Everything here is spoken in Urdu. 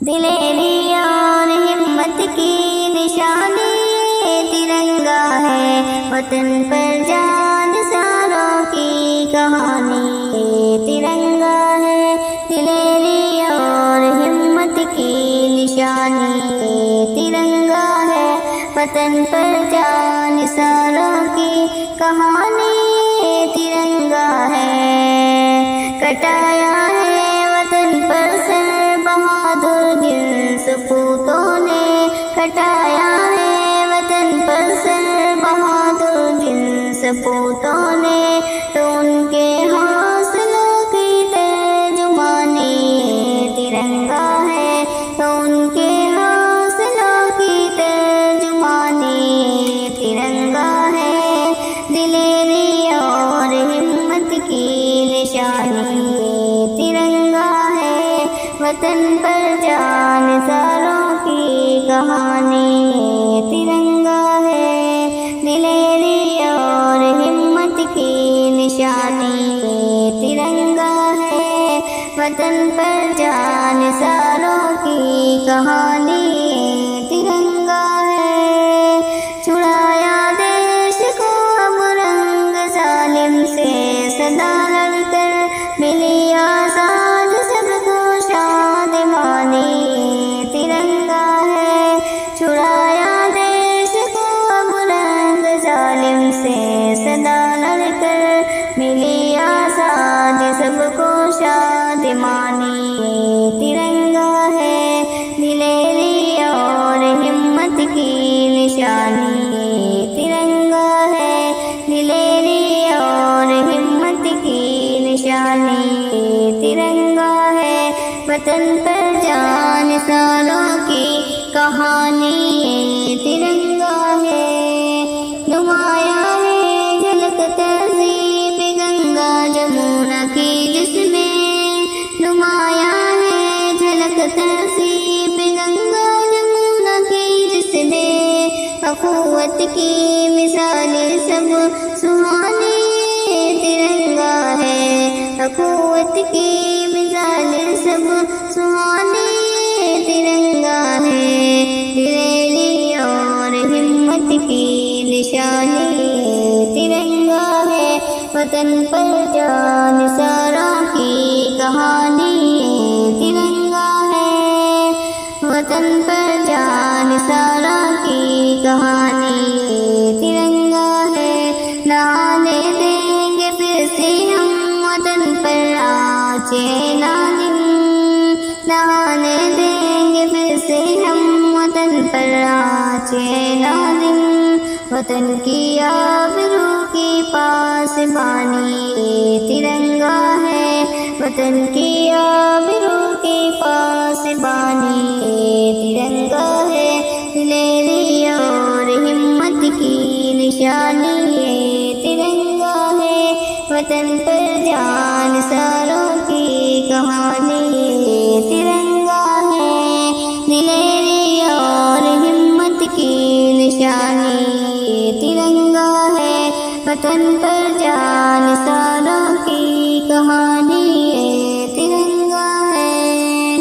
دلیری اور ہمت کی نشانی ترنگا ہے، وطن پر جان ساروں کی کہانی ترنگا ہے۔ دلیری اور ہمت کی نشانی ترنگا ہے، وطن پر جان ساروں کی کہانی ترنگا ہے۔ کٹایا ہے وطن پر سر بہادر جن سپوتوں نے، کٹایا ہے وطن پر سر بہادر جن سپوتوں نے، تو ان کے حوصلوں کی ترجمانی ترنگا ہے، تو ان کے حوصلوں کی ترجمانی ترنگا ہے۔ دلیری اور ہمت کی نشانی ترنگا ہے، وطن پر جان ساروں کی کہانی ترنگا ہے۔ دلیری اور ہمت کی نشانی ترنگا ہے، وطن پر جان ساروں کی کہانی ترنگا ہے۔ چھڑایا دیش کو اب رنگ ظالم سے صدا لڑ کر، ملی آزاد سب کو شادمانی ترنگا ہے۔ چھڑایا دیش کو اب رنگ ظالم سے صدا لڑ کر، ملی آزاد سب کو شادمانی ترنگا ہے۔ دلیری اور ہمت کی نشانی ترنگا ہے، دلیری اور ہمت کی نشانی ترنگا ہے، وطن پر جان ساروں کی کہانی ترنگا ہے۔ نمایاں ہے جھلک تہذیب گنگا جمنا کی جس میں، نمایاں ہے جھلک تہذیب گنگا جمنا کی جس میں، اخوت کی مثال سب سہانی ترنگا ہے، اخوت کی مثال سب سہانی ترنگا ہے۔ دلیری اور ہمت کی نشانی ترنگا ہے، وطن پر جان ساروں کی کہانی ترنگا ہے، وطن پر جان ساروں کی کہانی ترنگا ہے۔ نہ آنے دیں گے پھر سے ہم وطن پر آنچیں نادم، نہ آنے دیں گے پھر سے ہم وطن پر آنچیں نادم، وطن کی آبرو کی پاسبانی ترنگا ہے، وطن کی آبرو کی پاسبانی ترنگا ہے۔ دلیری اور ہمت کی نشانی ترنگا ہے، وطن پر جان ساروں کی کہانی ترنگا ہے۔ دلیری اور ہمت کی نشانی ترنگا ہے، وطن پر جان ساروں